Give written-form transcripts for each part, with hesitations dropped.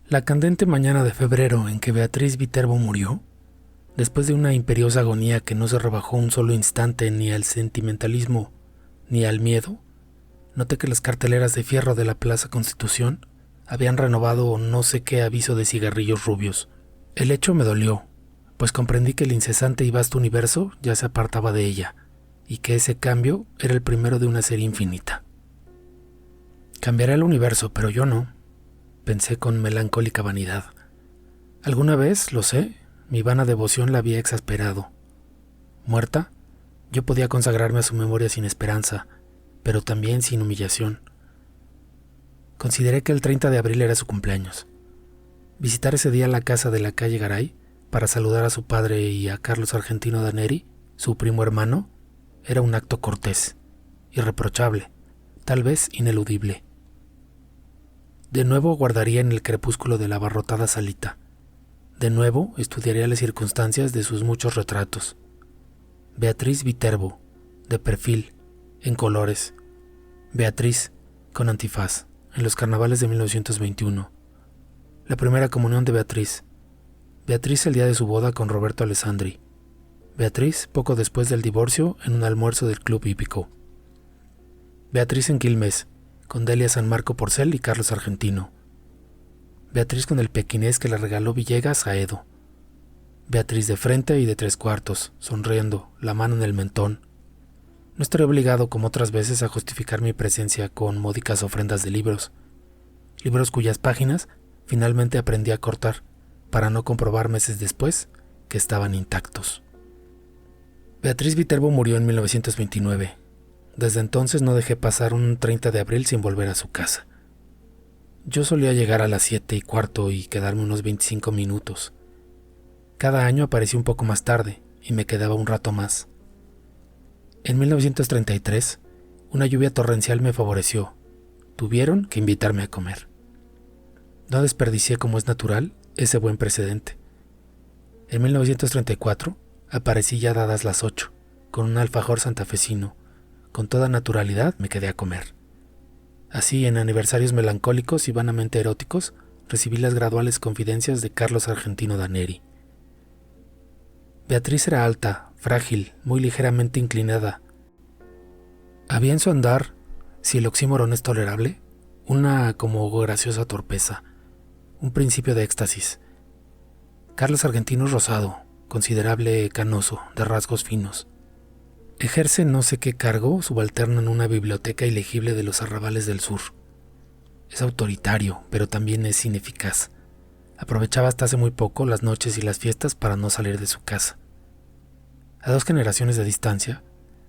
La candente mañana de febrero en que Beatriz Viterbo murió, después de una imperiosa agonía que no se rebajó un solo instante ni al sentimentalismo ni al miedo, noté que las carteleras de fierro de la Plaza Constitución habían renovado no sé qué aviso de cigarrillos rubios. El hecho me dolió, pues comprendí que el incesante y vasto universo ya se apartaba de ella, y que ese cambio era el primero de una serie infinita. Cambiará el universo, pero yo no, pensé con melancólica vanidad. Alguna vez, lo sé, mi vana devoción la había exasperado. Muerta, yo podía consagrarme a su memoria sin esperanza, pero también sin humillación. Consideré que el 30 de abril era su cumpleaños. Visitar ese día la casa de la calle Garay para saludar a su padre y a Carlos Argentino Daneri, su primo hermano, era un acto cortés, irreprochable, tal vez ineludible. De nuevo guardaría en el crepúsculo de la abarrotada salita. De nuevo estudiaría las circunstancias de sus muchos retratos. Beatriz Viterbo, de perfil, en colores. Beatriz, con antifaz, en los carnavales de 1921. La primera comunión de Beatriz. Beatriz el día de su boda con Roberto Alessandri. Beatriz poco después del divorcio en un almuerzo del Club Hípico. Beatriz en Quilmes, con Delia San Marco Porcel y Carlos Argentino. Beatriz con el pequinés que le regaló Villegas a Edo. Beatriz de frente y de 3/4, sonriendo, la mano en el mentón. No estaré obligado, como otras veces, a justificar mi presencia con módicas ofrendas de libros. Libros cuyas páginas finalmente aprendí a cortar, para no comprobar meses después que estaban intactos. Beatriz Viterbo murió en 1929. Desde entonces no dejé pasar un 30 de abril sin volver a su casa. Yo solía llegar a las 7:15 y quedarme unos 25 minutos. Cada año aparecí un poco más tarde y me quedaba un rato más. En 1933, una lluvia torrencial me favoreció. Tuvieron que invitarme a comer. No desperdicié, como es natural, ese buen precedente. En 1934, aparecí ya dadas las 8, con un alfajor santafesino. Con toda naturalidad me quedé a comer. Así, en aniversarios melancólicos y vanamente eróticos, recibí las graduales confidencias de Carlos Argentino Daneri. Beatriz era alta, frágil, muy ligeramente inclinada. Había en su andar, si el oxímoron es tolerable, una como graciosa torpeza, un principio de éxtasis. Carlos Argentino es rosado, considerable, canoso, de rasgos finos. Ejerce no sé qué cargo subalterno en una biblioteca ilegible de los arrabales del sur. Es autoritario, pero también es ineficaz. Aprovechaba hasta hace muy poco las noches y las fiestas para no salir de su casa. A 2 generaciones de distancia,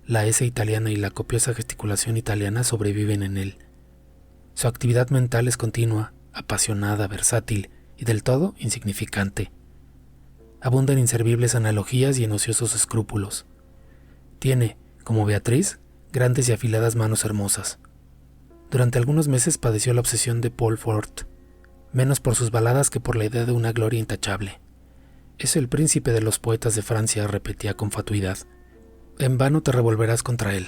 la S italiana y la copiosa gesticulación italiana sobreviven en él. Su actividad mental es continua, apasionada, versátil y del todo insignificante. Abunda en inservibles analogías y en ociosos escrúpulos. Tiene, como Beatriz, grandes y afiladas manos hermosas. Durante algunos meses padeció la obsesión de Paul Fort, menos por sus baladas que por la idea de una gloria intachable. Es el príncipe de los poetas de Francia, repetía con fatuidad. En vano te revolverás contra él.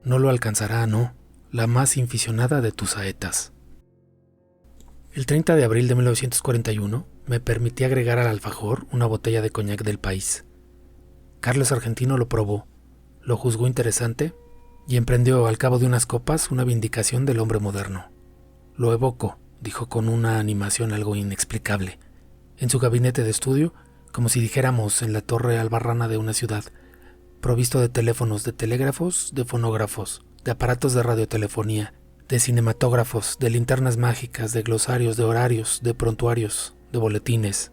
No lo alcanzará, no, la más inficionada de tus saetas. El 30 de abril de 1941 me permití agregar al alfajor una botella de coñac del país. Carlos Argentino lo probó, lo juzgó interesante y emprendió al cabo de unas copas una vindicación del hombre moderno. Lo evoco, dijo con una animación algo inexplicable, en su gabinete de estudio, como si dijéramos en la torre albarrana de una ciudad, provisto de teléfonos, de telégrafos, de fonógrafos, de aparatos de radiotelefonía, de cinematógrafos, de linternas mágicas, de glosarios, de horarios, de prontuarios, de boletines.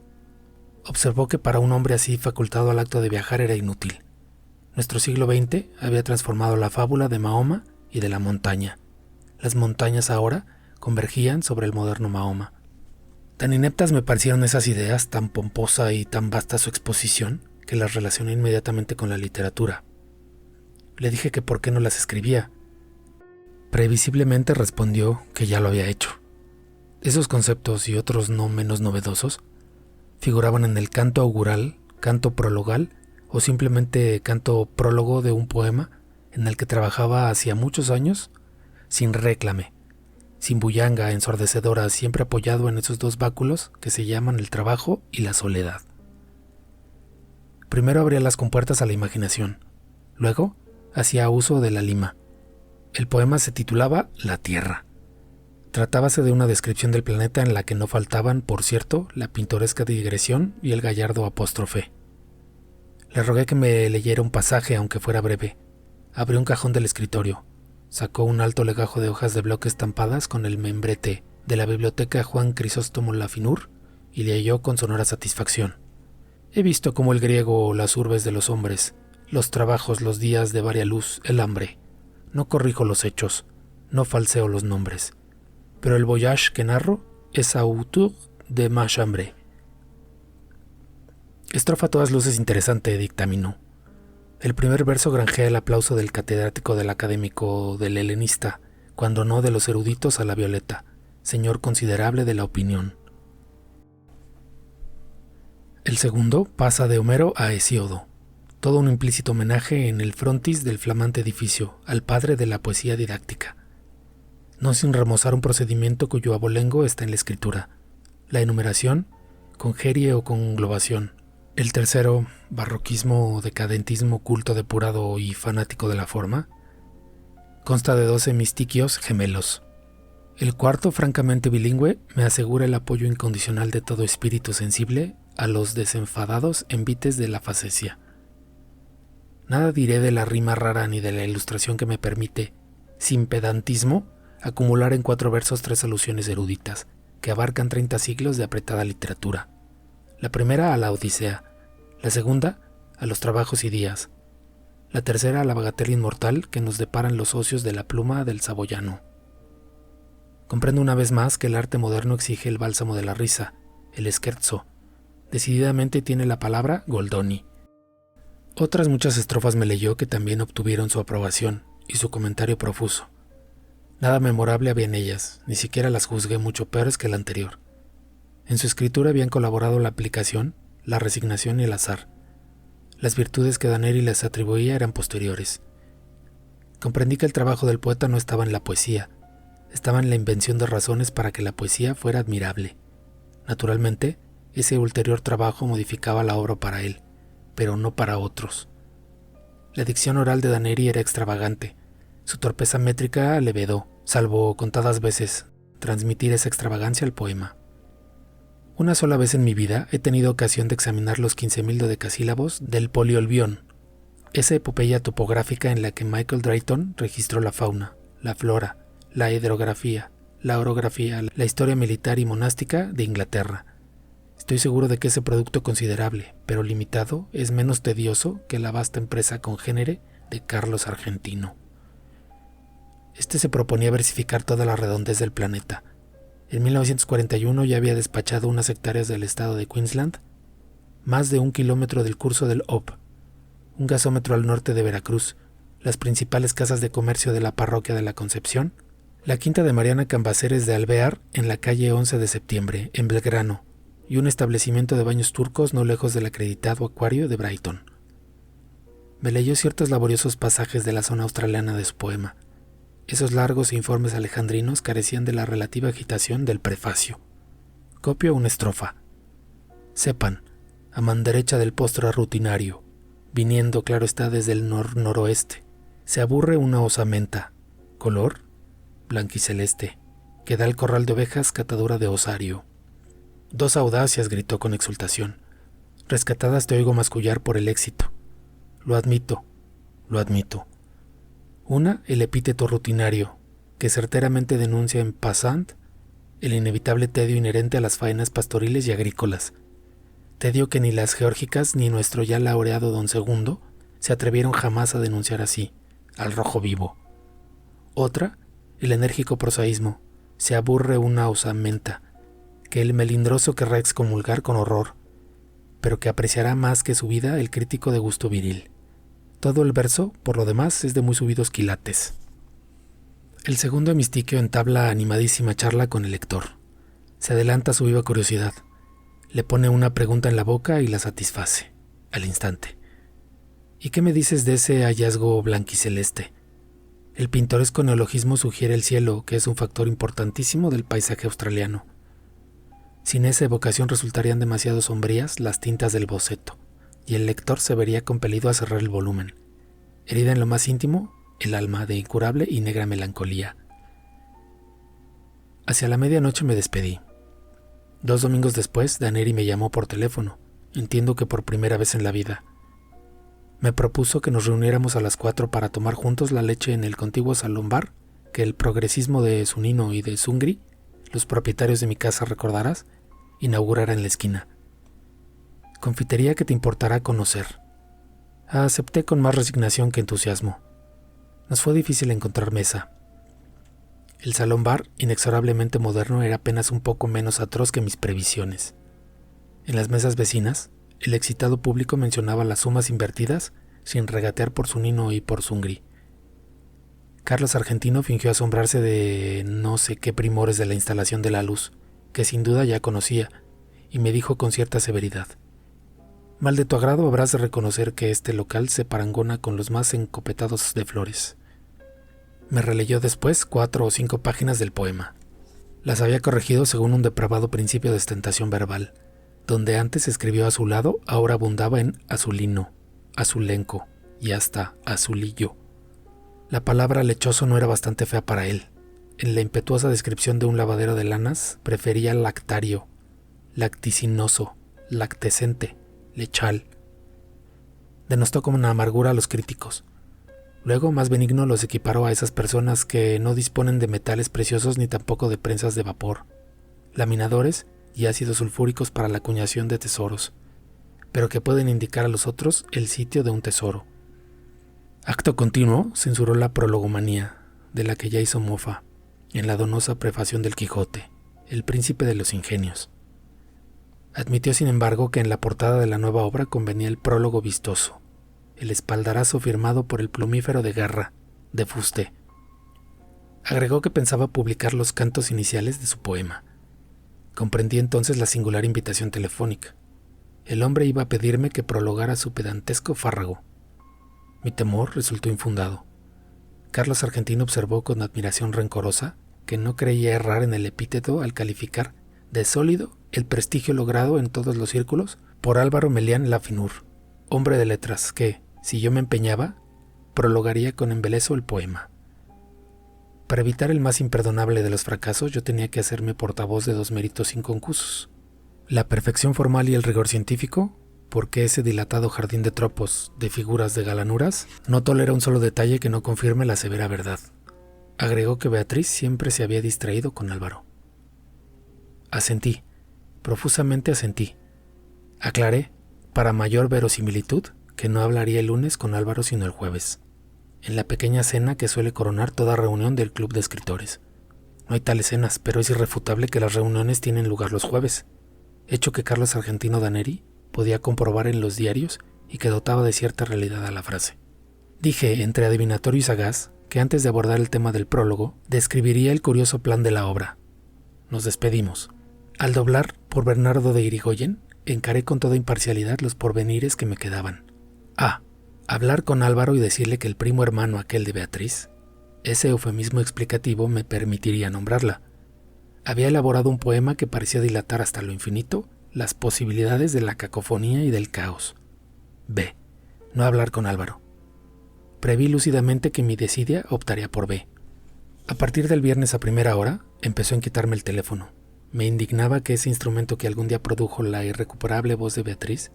Observó que para un hombre así facultado al acto de viajar era inútil. Nuestro siglo XX había transformado la fábula de Mahoma y de la montaña. Las montañas ahora convergían sobre el moderno Mahoma. Tan ineptas me parecieron esas ideas, tan pomposa y tan vasta su exposición, que las relacioné inmediatamente con la literatura. Le dije que por qué no las escribía. Previsiblemente respondió que ya lo había hecho. Esos conceptos y otros no menos novedosos figuraban en el canto augural, canto prologal o simplemente canto prólogo de un poema en el que trabajaba hacía muchos años sin réclame, sin bullanga ensordecedora, siempre apoyado en esos dos báculos que se llaman el trabajo y la soledad. Primero abría las compuertas a la imaginación, luego hacía uso de la lima. El poema se titulaba La Tierra. Tratábase de una descripción del planeta en la que no faltaban, por cierto, la pintoresca digresión y el gallardo apóstrofe. Le rogué que me leyera un pasaje, aunque fuera breve. Abrió un cajón del escritorio, sacó un alto legajo de hojas de bloque estampadas con el membrete de la biblioteca Juan Crisóstomo Lafinur y leyó con sonora satisfacción. He visto como el griego, las urbes de los hombres, los trabajos, los días de varia luz, el hambre. No corrijo los hechos, no falseo los nombres. Pero el voyage que narro es autour de ma chambre. Estrofa a todas luces interesante, dictaminó. El primer verso granjea el aplauso del catedrático, del académico, del helenista, cuando no de los eruditos a la violeta, señor considerable de la opinión. El segundo pasa de Homero a Hesíodo, todo un implícito homenaje en el frontis del flamante edificio al padre de la poesía didáctica. No sin remozar un procedimiento cuyo abolengo está en la escritura, la enumeración, congerie o conglobación. El tercero, barroquismo o decadentismo culto depurado y fanático de la forma, consta de 12 mistiquios gemelos. El cuarto, francamente bilingüe, me asegura el apoyo incondicional de todo espíritu sensible a los desenfadados envites de la facesia. Nada diré de la rima rara ni de la ilustración que me permite, sin pedantismo, acumular en 4 versos 3 alusiones eruditas, que abarcan 30 siglos de apretada literatura. La primera a la Odisea, la segunda a los trabajos y días, la tercera a la bagatela inmortal que nos deparan los ocios de la pluma del saboyano. Comprendo una vez más que el arte moderno exige el bálsamo de la risa, el scherzo. Decididamente tiene la palabra Goldoni. Otras muchas estrofas me leyó que también obtuvieron su aprobación y su comentario profuso. Nada memorable había en ellas, ni siquiera las juzgué mucho peores que la anterior. En su escritura habían colaborado la aplicación, la resignación y el azar. Las virtudes que Daneri les atribuía eran posteriores. Comprendí que el trabajo del poeta no estaba en la poesía, estaba en la invención de razones para que la poesía fuera admirable. Naturalmente, ese ulterior trabajo modificaba la obra para él, pero no para otros. La dicción oral de Daneri era extravagante. Su torpeza métrica le vedó, salvo contadas veces, transmitir esa extravagancia al poema. Una sola vez en mi vida he tenido ocasión de examinar los 15.000 dodecasílabos del Poliolbión, esa epopeya topográfica en la que Michael Drayton registró la fauna, la flora, la hidrografía, la orografía, la historia militar y monástica de Inglaterra. Estoy seguro de que ese producto considerable, pero limitado, es menos tedioso que la vasta empresa congénere de Carlos Argentino. Este se proponía versificar toda la redondez del planeta. En 1941 ya había despachado unas hectáreas del estado de Queensland, más de 1 kilómetro del curso del Ob, un gasómetro al norte de Veracruz, las principales casas de comercio de la parroquia de la Concepción, la quinta de Mariana Cambaceres de Alvear en la calle 11 de septiembre, en Belgrano, y un establecimiento de baños turcos no lejos del acreditado acuario de Brighton. Me leyó ciertos laboriosos pasajes de la zona australiana de su poema. Esos largos informes alejandrinos carecían de la relativa agitación del prefacio. Copio una estrofa. Sepan, a man derecha del postre rutinario, viniendo claro está desde el noroeste, se aburre una osamenta, color blanquiceleste, que da el corral de ovejas catadura de osario. 2 audacias, gritó con exultación. Rescatadas te oigo mascullar por el éxito. Lo admito, lo admito. Una, el epíteto rutinario, que certeramente denuncia en passant el inevitable tedio inherente a las faenas pastoriles y agrícolas. Tedio que ni las geórgicas ni nuestro ya laureado don Segundo se atrevieron jamás a denunciar así, al rojo vivo. Otra, el enérgico prosaísmo, se aburre una osamenta, que el melindroso querrá excomulgar con horror, pero que apreciará más que su vida el crítico de gusto viril. Todo el verso, por lo demás, es de muy subidos quilates. El segundo hemistiquio entabla animadísima charla con el lector. Se adelanta a su viva curiosidad. Le pone una pregunta en la boca y la satisface, al instante. ¿Y qué me dices de ese hallazgo blanquiceleste? El pintoresco neologismo sugiere el cielo, que es un factor importantísimo del paisaje australiano. Sin esa evocación resultarían demasiado sombrías las tintas del boceto, y el lector se vería compelido a cerrar el volumen, herida en lo más íntimo el alma de incurable y negra melancolía. Hacia la medianoche me despedí. 2 domingos después, Daneri me llamó por teléfono, entiendo que por primera vez en la vida. Me propuso que nos reuniéramos a las 4 para tomar juntos la leche en el contiguo salón bar que el progresismo de Zunino y de Zungri, los propietarios de mi casa, recordarás, inaugurara en la esquina. Confitería que te importará conocer. Acepté con más resignación que entusiasmo. Nos fue difícil encontrar mesa. El salón bar, inexorablemente moderno, era apenas un poco menos atroz que mis previsiones. En las mesas vecinas, el excitado público mencionaba las sumas invertidas sin regatear por Zunino y por Zungri. Carlos Argentino fingió asombrarse de no sé qué primores de la instalación de la luz, que sin duda ya conocía, y me dijo con cierta severidad: mal de tu agrado habrás de reconocer que este local se parangona con los más encopetados de flores. Me releyó después 4 o 5 páginas del poema. Las había corregido según un depravado principio de ostentación verbal. Donde antes escribió azulado, ahora abundaba en azulino, azulenco y hasta azulillo. La palabra lechoso no era bastante fea para él. En la impetuosa descripción de un lavadero de lanas, prefería lactario, lacticinoso, lactescente, lechal. Denostó como una amargura a los críticos. Luego, más benigno, los equiparó a esas personas que no disponen de metales preciosos ni tampoco de prensas de vapor, laminadores y ácidos sulfúricos para la acuñación de tesoros, pero que pueden indicar a los otros el sitio de un tesoro. Acto continuo, censuró la prologomanía, de la que ya hizo mofa, en la donosa prefación del Quijote, el príncipe de los ingenios. Admitió, sin embargo, que en la portada de la nueva obra convenía el prólogo vistoso, el espaldarazo firmado por el plumífero de Garra, de fuste. Agregó que pensaba publicar los cantos iniciales de su poema. Comprendí entonces la singular invitación telefónica. El hombre iba a pedirme que prologara su pedantesco fárrago. Mi temor resultó infundado. Carlos Argentino observó con admiración rencorosa que no creía errar en el epíteto al calificar de sólido el prestigio logrado en todos los círculos por Álvaro Melián Lafinur, hombre de letras que, si yo me empeñaba, prologaría con embeleso el poema. Para evitar el más imperdonable de los fracasos, yo tenía que hacerme portavoz de 2 méritos inconcusos: la perfección formal y el rigor científico, porque ese dilatado jardín de tropos, de figuras, de galanuras, no tolera un solo detalle que no confirme la severa verdad. Agregó que Beatriz siempre se había distraído con Álvaro. Asentí, profusamente asentí. Aclaré, para mayor verosimilitud, que no hablaría el lunes con Álvaro sino el jueves, en la pequeña cena que suele coronar toda reunión del club de escritores. No hay tales cenas, pero es irrefutable que las reuniones tienen lugar los jueves, hecho que Carlos Argentino Daneri podía comprobar en los diarios y que dotaba de cierta realidad a la frase. Dije, entre adivinatorio y sagaz, que antes de abordar el tema del prólogo, describiría el curioso plan de la obra. Nos despedimos. Al doblar por Bernardo de Irigoyen, encaré con toda imparcialidad los porvenires que me quedaban. Hablar con Álvaro y decirle que el primo hermano aquel de Beatriz, ese eufemismo explicativo me permitiría nombrarla. Había elaborado un poema que parecía dilatar hasta lo infinito las posibilidades de la cacofonía y del caos. B. No hablar con Álvaro. Preví lúcidamente que mi desidia optaría por B. A partir del viernes a primera hora, empezó a inquietarme el teléfono. Me indignaba que ese instrumento que algún día produjo la irrecuperable voz de Beatriz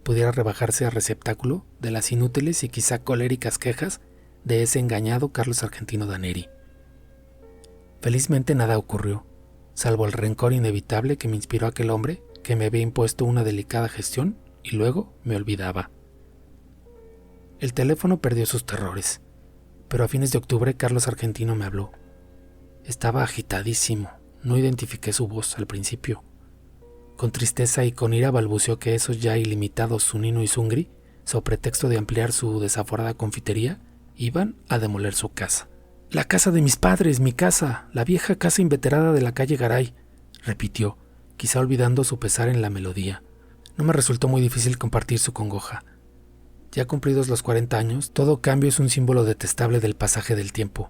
pudiera rebajarse a receptáculo de las inútiles y quizá coléricas quejas de ese engañado Carlos Argentino Daneri. Felizmente nada ocurrió, salvo el rencor inevitable que me inspiró aquel hombre que me había impuesto una delicada gestión y luego me olvidaba. El teléfono perdió sus terrores, pero a fines de octubre Carlos Argentino me habló. Estaba agitadísimo, no identifiqué su voz al principio. Con tristeza y con ira balbuceó que esos ya ilimitados Zunino y Zungri, so pretexto de ampliar su desaforada confitería, iban a demoler su casa. «La casa de mis padres, mi casa, la vieja casa inveterada de la calle Garay», repitió, quizá olvidando su pesar en la melodía. No me resultó muy difícil compartir su congoja. Ya cumplidos los 40 años, todo cambio es un símbolo detestable del pasaje del tiempo.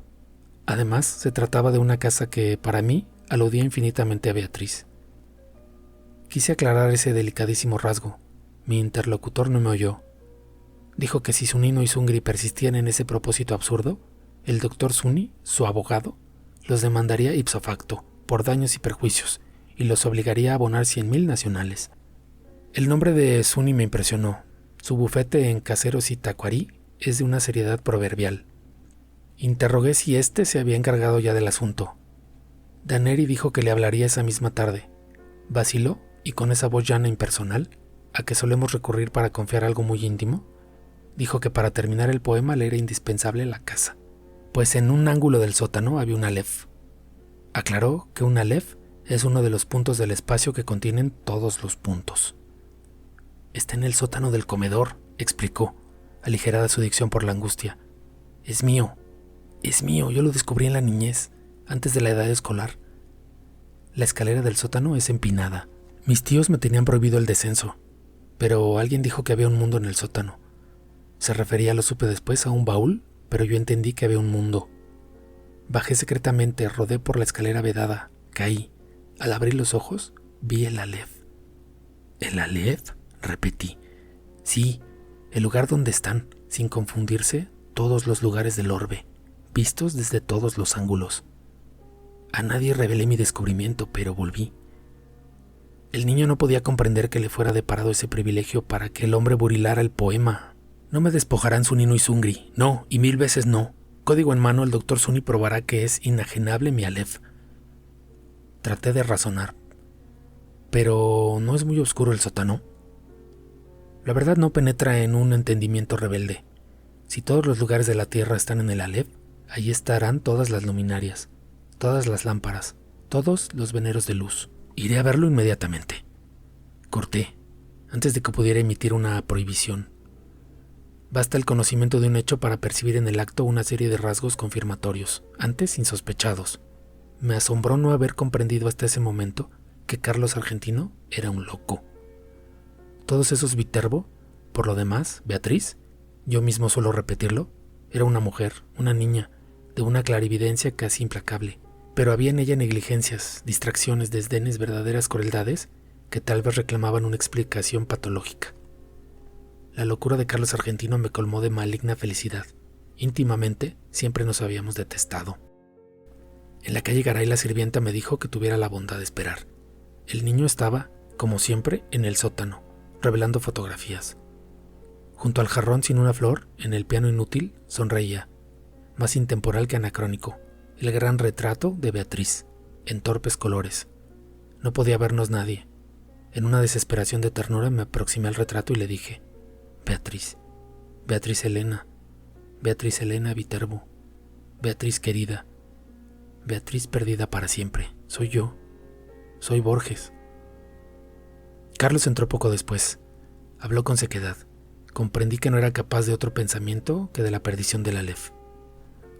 Además, se trataba de una casa que, para mí, aludía infinitamente a Beatriz. Quise aclarar ese delicadísimo rasgo. Mi interlocutor no me oyó. Dijo que si Zunino y Zungri persistían en ese propósito absurdo, el doctor Zuni, su abogado, los demandaría ipso facto por daños y perjuicios y los obligaría a abonar 100,000 nacionales. El nombre de Zuni me impresionó. Su bufete en Caseros y Tacuarí es de una seriedad proverbial. Interrogué si éste se había encargado ya del asunto. Daneri dijo que le hablaría esa misma tarde. Vaciló y con esa voz llana e impersonal, a que solemos recurrir para confiar algo muy íntimo, dijo que para terminar el poema le era indispensable la casa, pues en un ángulo del sótano había un alef. Aclaró que un alef es uno de los puntos del espacio que contienen todos los puntos. Está en el sótano del comedor, explicó, aligerada su dicción por la angustia. Es mío, yo lo descubrí en la niñez, antes de la edad escolar. La escalera del sótano es empinada. Mis tíos me tenían prohibido el descenso, pero alguien dijo que había un mundo en el sótano. Se refería, lo supe después, a un baúl, pero yo entendí que había un mundo. Bajé secretamente, rodé por la escalera vedada, caí. Al abrir los ojos, vi el alef. ¿El alef?, repetí. Sí, el lugar donde están, sin confundirse, todos los lugares del orbe, vistos desde todos los ángulos. A nadie revelé mi descubrimiento, pero volví. El niño no podía comprender que le fuera deparado ese privilegio para que el hombre burilara el poema. No me despojarán Zunino y Zungri, no, y 1000 veces no. Código en mano, el doctor Zuni probará que es inajenable mi alef. Traté de razonar. Pero ¿no es muy oscuro el sótano? La verdad no penetra en un entendimiento rebelde. Si todos los lugares de la tierra están en el alef, allí estarán todas las luminarias, todas las lámparas, todos los veneros de luz. Iré a verlo inmediatamente. Corté, antes de que pudiera emitir una prohibición. Basta el conocimiento de un hecho para percibir en el acto una serie de rasgos confirmatorios, antes insospechados. Me asombró no haber comprendido hasta ese momento que Carlos Argentino era un loco. Todos esos Viterbo, por lo demás, Beatriz, yo mismo suelo repetirlo, era una mujer, una niña, de una clarividencia casi implacable. Pero había en ella negligencias, distracciones, desdenes, verdaderas crueldades que tal vez reclamaban una explicación patológica. La locura de Carlos Argentino me colmó de maligna felicidad. Íntimamente siempre nos habíamos detestado. En la calle Garay la sirvienta me dijo que tuviera la bondad de esperar. El niño estaba, como siempre, en el sótano, revelando fotografías. Junto al jarrón sin una flor, en el piano inútil, sonreía, más intemporal que anacrónico, el gran retrato de Beatriz, en torpes colores. No podía vernos nadie. En una desesperación de ternura me aproximé al retrato y le dije: Beatriz, Beatriz Elena Viterbo, Beatriz querida, Beatriz perdida para siempre. Soy yo, soy Borges. Carlos entró poco después. Habló con sequedad. Comprendí que no era capaz de otro pensamiento que de la perdición del alef.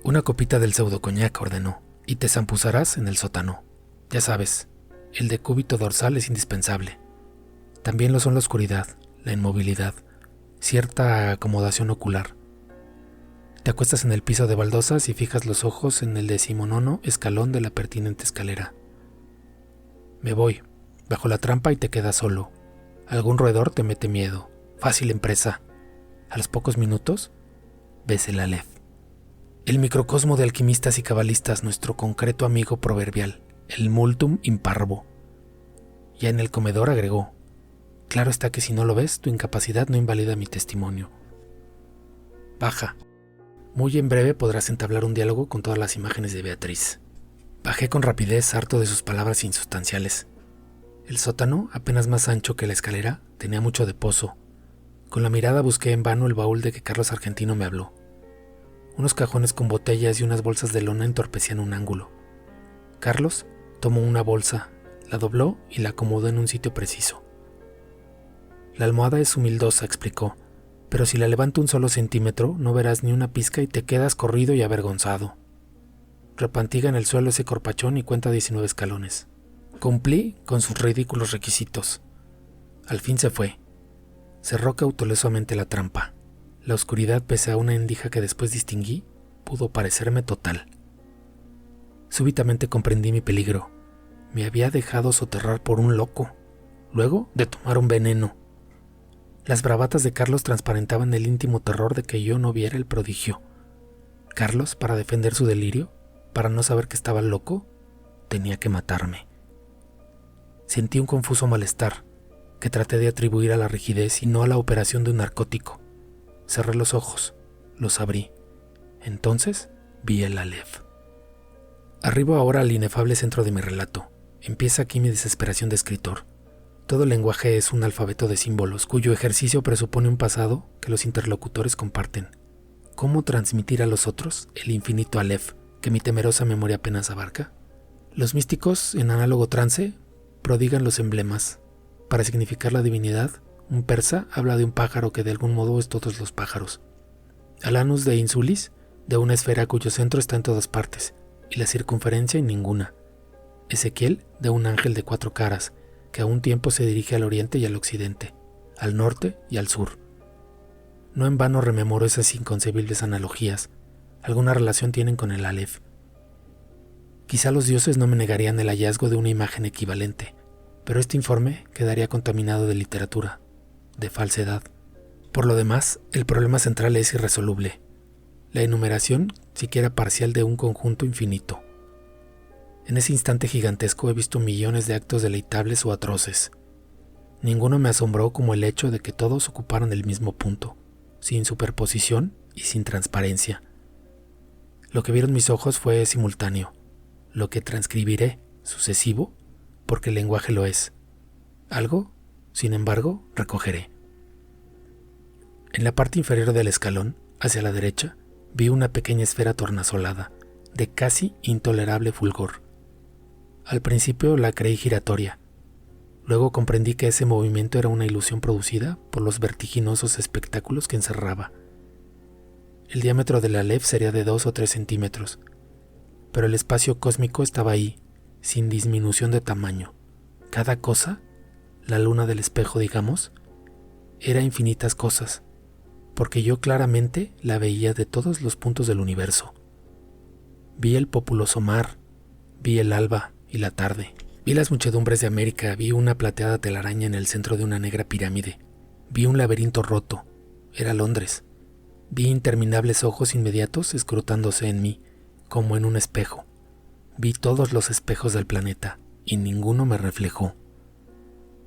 Una copita del pseudocoñac, ordenó, y te zampuzarás en el sótano. Ya sabes, el decúbito dorsal es indispensable. También lo son la oscuridad, la inmovilidad, cierta acomodación ocular. Te acuestas en el piso de baldosas y fijas los ojos en el 19º escalón de la pertinente escalera. Me voy, bajo la trampa y te quedas solo. Algún roedor te mete miedo. Fácil empresa. A los pocos minutos, ves el alef. El microcosmo de alquimistas y cabalistas, nuestro concreto amigo proverbial, el multum in parvo. Ya en el comedor agregó: claro está que si no lo ves, tu incapacidad no invalida mi testimonio. Baja. Muy en breve podrás entablar un diálogo con todas las imágenes de Beatriz. Bajé con rapidez, harto de sus palabras insustanciales. El sótano, apenas más ancho que la escalera, tenía mucho de pozo. Con la mirada busqué en vano el baúl de que Carlos Argentino me habló. Unos cajones con botellas y unas bolsas de lona entorpecían un ángulo. Carlos tomó una bolsa, la dobló y la acomodó en un sitio preciso. La almohada es humildosa, explicó, pero si la levanto un solo centímetro no verás ni una pizca y te quedas corrido y avergonzado. Repantiga en el suelo ese corpachón y cuenta 19 escalones. Cumplí con sus ridículos requisitos. Al fin se fue. Cerró cautelosamente la trampa. La oscuridad, pese a una endija que después distinguí, pudo parecerme total. Súbitamente comprendí mi peligro. Me había dejado soterrar por un loco, luego de tomar un veneno. Las bravatas de Carlos transparentaban el íntimo terror de que yo no viera el prodigio. Carlos, para defender su delirio, para no saber que estaba loco, tenía que matarme. Sentí un confuso malestar, que traté de atribuir a la rigidez y no a la operación de un narcótico. Cerré los ojos, los abrí. Entonces vi el Aleph. Arribo ahora al inefable centro de mi relato. Empieza aquí mi desesperación de escritor. Todo lenguaje es un alfabeto de símbolos, cuyo ejercicio presupone un pasado que los interlocutores comparten. ¿Cómo transmitir a los otros el infinito Aleph que mi temerosa memoria apenas abarca? Los místicos, en análogo trance, prodigan los emblemas. Para significar la divinidad, un persa habla de un pájaro que de algún modo es todos los pájaros. Alanus de Insulis, de una esfera cuyo centro está en todas partes, y la circunferencia en ninguna. Ezequiel, de un ángel de 4 caras, que a un tiempo se dirige al oriente y al occidente, al norte y al sur. No en vano rememoro esas inconcebibles analogías. Alguna relación tienen con el Aleph. Quizá los dioses no me negarían el hallazgo de una imagen equivalente, pero este informe quedaría contaminado de literatura, de falsedad. Por lo demás, el problema central es irresoluble. La enumeración, siquiera parcial, de un conjunto infinito. En ese instante gigantesco he visto millones de actos deleitables o atroces. Ninguno me asombró como el hecho de que todos ocuparan el mismo punto, sin superposición y sin transparencia. Lo que vieron mis ojos fue simultáneo. Lo que transcribiré, sucesivo, porque el lenguaje lo es. Algo, sin embargo, recogeré. En la parte inferior del escalón, hacia la derecha, vi una pequeña esfera tornasolada, de casi intolerable fulgor. Al principio la creí giratoria. Luego comprendí que ese movimiento era una ilusión producida por los vertiginosos espectáculos que encerraba. El diámetro del Aleph sería de 2 o 3 centímetros, pero el espacio cósmico estaba ahí, sin disminución de tamaño. Cada cosa, la luna del espejo, digamos, era infinitas cosas, porque yo claramente la veía de todos los puntos del universo. Vi el populoso mar, vi el alba y la tarde, vi las muchedumbres de América, vi una plateada telaraña en el centro de una negra pirámide, vi un laberinto roto, era Londres, vi interminables ojos inmediatos escrutándose en mí, como en un espejo, vi todos los espejos del planeta y ninguno me reflejó.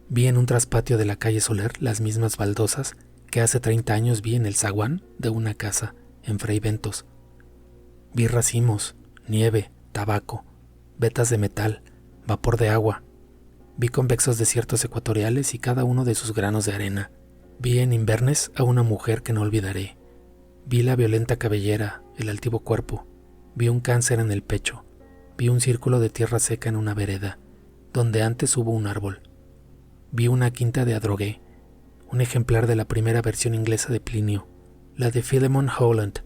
Vi en un traspatio de la calle Soler las mismas baldosas que hace 30 años vi en el zaguán de una casa en Fray Bentos. Vi racimos, nieve, tabaco, vetas de metal, vapor de agua. Vi convexos desiertos ecuatoriales y cada uno de sus granos de arena. Vi en Inverness a una mujer que no olvidaré. Vi la violenta cabellera, el altivo cuerpo. Vi un cáncer en el pecho. Vi un círculo de tierra seca en una vereda, donde antes hubo un árbol. Vi una quinta de Adrogué, un ejemplar de la primera versión inglesa de Plinio, la de Philemon Howland.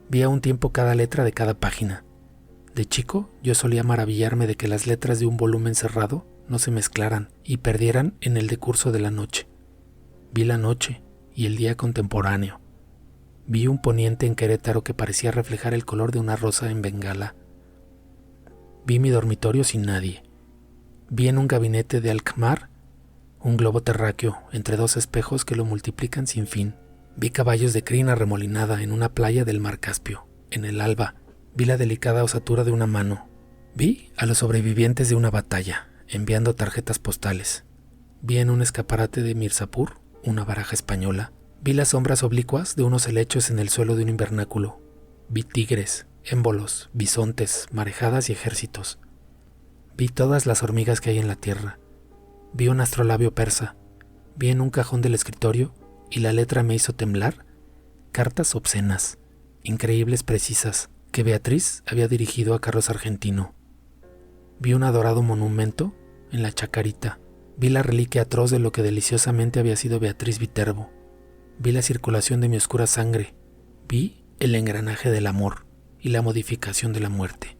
Vi a un tiempo cada letra de cada página. De chico, yo solía maravillarme de que las letras de un volumen cerrado no se mezclaran y perdieran en el decurso de la noche. Vi la noche y el día contemporáneo. Vi un poniente en Querétaro que parecía reflejar el color de una rosa en Bengala. Vi mi dormitorio sin nadie. Vi en un gabinete de Alkmaar un globo terráqueo entre 2 espejos que lo multiplican sin fin. Vi caballos de crin arremolinada en una playa del mar Caspio. En el alba, vi la delicada osatura de una mano. Vi a los sobrevivientes de una batalla, enviando tarjetas postales. Vi en un escaparate de Mirzapur una baraja española. Vi las sombras oblicuas de unos helechos en el suelo de un invernáculo. Vi tigres, émbolos, bisontes, marejadas y ejércitos. Vi todas las hormigas que hay en la tierra. Vi un astrolabio persa. Vi en un cajón del escritorio, y la letra me hizo temblar, cartas obscenas, increíbles, precisas, que Beatriz había dirigido a Carlos Argentino. Vi un adorado monumento en la Chacarita. Vi la reliquia atroz de lo que deliciosamente había sido Beatriz Viterbo. Vi la circulación de mi oscura sangre. Vi el engranaje del amor y la modificación de la muerte.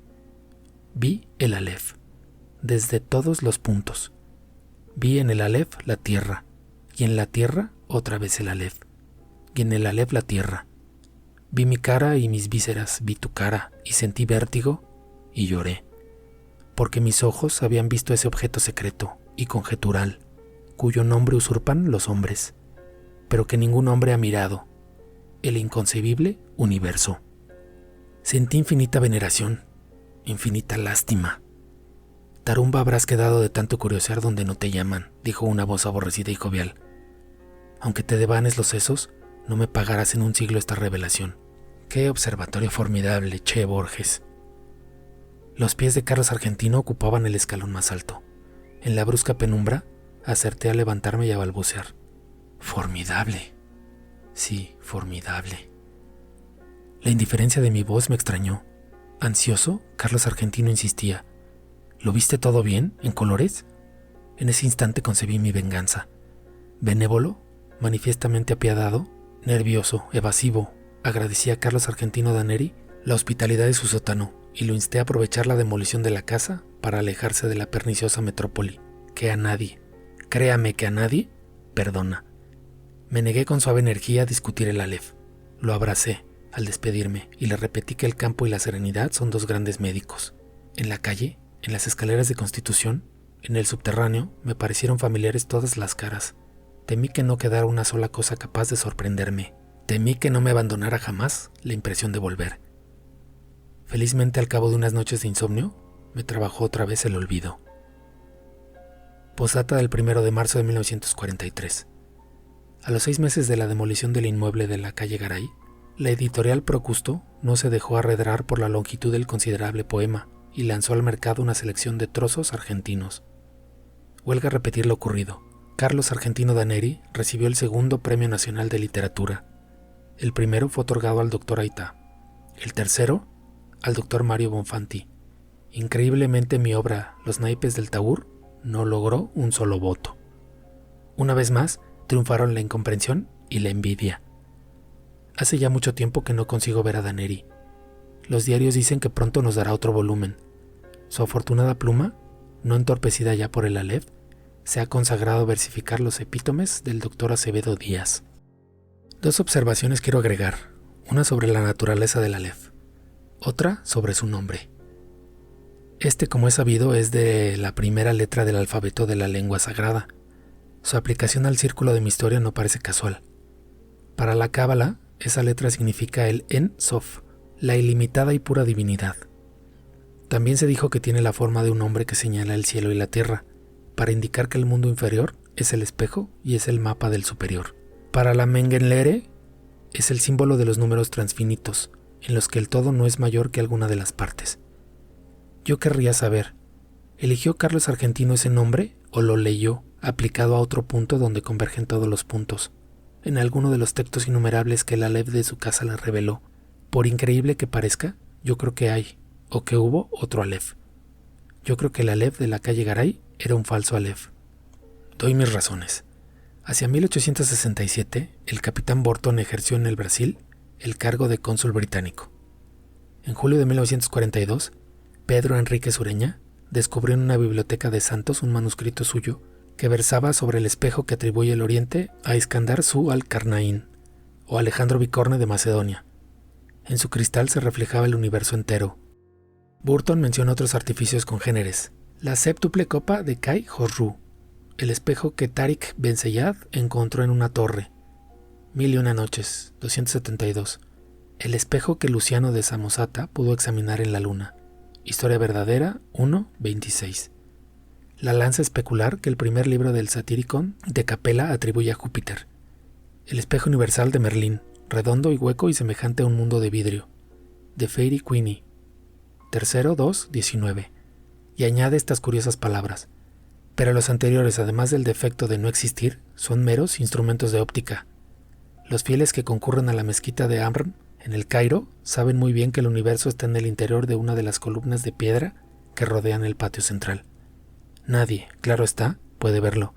Vi el Aleph, desde todos los puntos. Vi en el Aleph la tierra, y en la tierra otra vez el Aleph. y en el Aleph la tierra. Vi mi cara y mis vísceras, vi tu cara y sentí vértigo y lloré, porque mis ojos habían visto ese objeto secreto y conjetural, cuyo nombre usurpan los hombres, pero que ningún hombre ha mirado, el inconcebible universo. Sentí infinita veneración, infinita lástima. Tarumba, habrás quedado de tanto curiosear donde no te llaman, dijo una voz aborrecida y jovial. Aunque te devanes los sesos, no me pagarás en un siglo esta revelación. ¡Qué observatorio formidable, Che Borges! Los pies de Carlos Argentino ocupaban el escalón más alto. En la brusca penumbra, acerté a levantarme y a balbucear. ¡Formidable! Sí, formidable. La indiferencia de mi voz me extrañó. Ansioso, Carlos Argentino insistía. ¿Lo viste todo bien, en colores? En ese instante concebí mi venganza. Benévolo, manifiestamente apiadado, nervioso, evasivo, agradecí a Carlos Argentino Daneri la hospitalidad de su sótano y lo insté a aprovechar la demolición de la casa para alejarse de la perniciosa metrópoli, que a nadie, créame que a nadie, perdona. Me negué con suave energía a discutir el Aleph. Lo abracé al despedirme y le repetí que el campo y la serenidad son dos grandes médicos. En la calle, en las escaleras de Constitución, en el subterráneo, me parecieron familiares todas las caras. Temí que no quedara una sola cosa capaz de sorprenderme. Temí que no me abandonara jamás la impresión de volver. Felizmente, al cabo de unas noches de insomnio, me trabajó otra vez el olvido. Posdata del 1 de marzo de 1943. A los 6 meses de la demolición del inmueble de la calle Garay, la editorial Procusto no se dejó arredrar por la longitud del considerable poema y lanzó al mercado una selección de trozos argentinos. Huelga repetir lo ocurrido. Carlos Argentino Daneri recibió el segundo Premio Nacional de Literatura. El primero fue otorgado al Dr. Aita. El tercero, al Dr. Mario Bonfanti. Increíblemente, mi obra Los naipes del Taur no logró un solo voto. Una vez más, triunfaron la incomprensión y la envidia. Hace ya mucho tiempo que no consigo ver a Daneri. Los diarios dicen que pronto nos dará otro volumen. Su afortunada pluma, no entorpecida ya por el Aleph, se ha consagrado a versificar los epítomes del Dr. Acevedo Díaz. 2 observaciones quiero agregar, una sobre la naturaleza del Aleph, otra sobre su nombre. Este, como es sabido, es de la primera letra del alfabeto de la lengua sagrada. Su aplicación al círculo de mi historia no parece casual. Para la Cábala, esa letra significa el En Sof, la ilimitada y pura divinidad. También se dijo que tiene la forma de un hombre que señala el cielo y la tierra, para indicar que el mundo inferior es el espejo y es el mapa del superior. Para la Mengenlehre, es el símbolo de los números transfinitos, en los que el todo no es mayor que alguna de las partes. Yo querría saber, ¿eligió Carlos Argentino ese nombre o lo leyó aplicado a otro punto donde convergen todos los puntos? En alguno de los textos innumerables que el Aleph de su casa le reveló. Por increíble que parezca, yo creo que hay, o que hubo, otro Aleph. Yo creo que el Aleph de la calle Garay era un falso Aleph. Doy mis razones. Hacia 1867, el capitán Borton ejerció en el Brasil el cargo de cónsul británico. En julio de 1942, Pedro Enrique Sureña descubrió en una biblioteca de Santos un manuscrito suyo que versaba sobre el espejo que atribuye el Oriente a Iskandar Zu al-Karnaín o Alejandro Bicorne de Macedonia. En su cristal se reflejaba el universo entero. Burton menciona otros artificios congéneres: la séptuple copa de Kai Khosrou, el espejo que Tariq Ben Zayed encontró en una torre, 1001 noches, 272, el espejo que Luciano de Samosata pudo examinar en la luna, Historia verdadera 1:26, la lanza especular que el primer libro del Satyricon de Capella atribuye a Júpiter, el espejo universal de Merlín, redondo y hueco y semejante a un mundo de vidrio, de Fairy Queenie, 3:2:19, y añade estas curiosas palabras: pero los anteriores, además del defecto de no existir, son meros instrumentos de óptica. Los fieles que concurren a la mezquita de Amr en el Cairo saben muy bien que el universo está en el interior de una de las columnas de piedra que rodean el patio central. Nadie, claro está, puede verlo,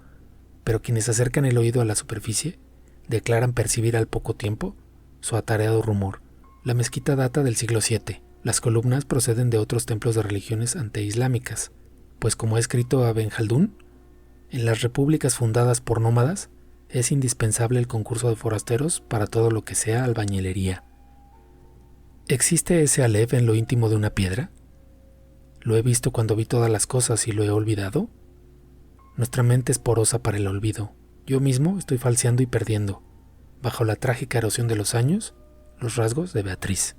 pero quienes acercan el oído a la superficie declaran percibir al poco tiempo su atareado rumor. La mezquita data del siglo VII. Las columnas proceden de otros templos de religiones anteislámicas, pues como ha escrito Ibn Khaldún, en las repúblicas fundadas por nómadas, Es indispensable el concurso de forasteros para todo lo que sea albañilería. ¿Existe ese Aleph en lo íntimo de una piedra? ¿Lo he visto cuando vi todas las cosas y lo he olvidado? Nuestra mente es porosa para el olvido. Yo mismo estoy falseando y perdiendo, bajo la trágica erosión de los años, los rasgos de Beatriz.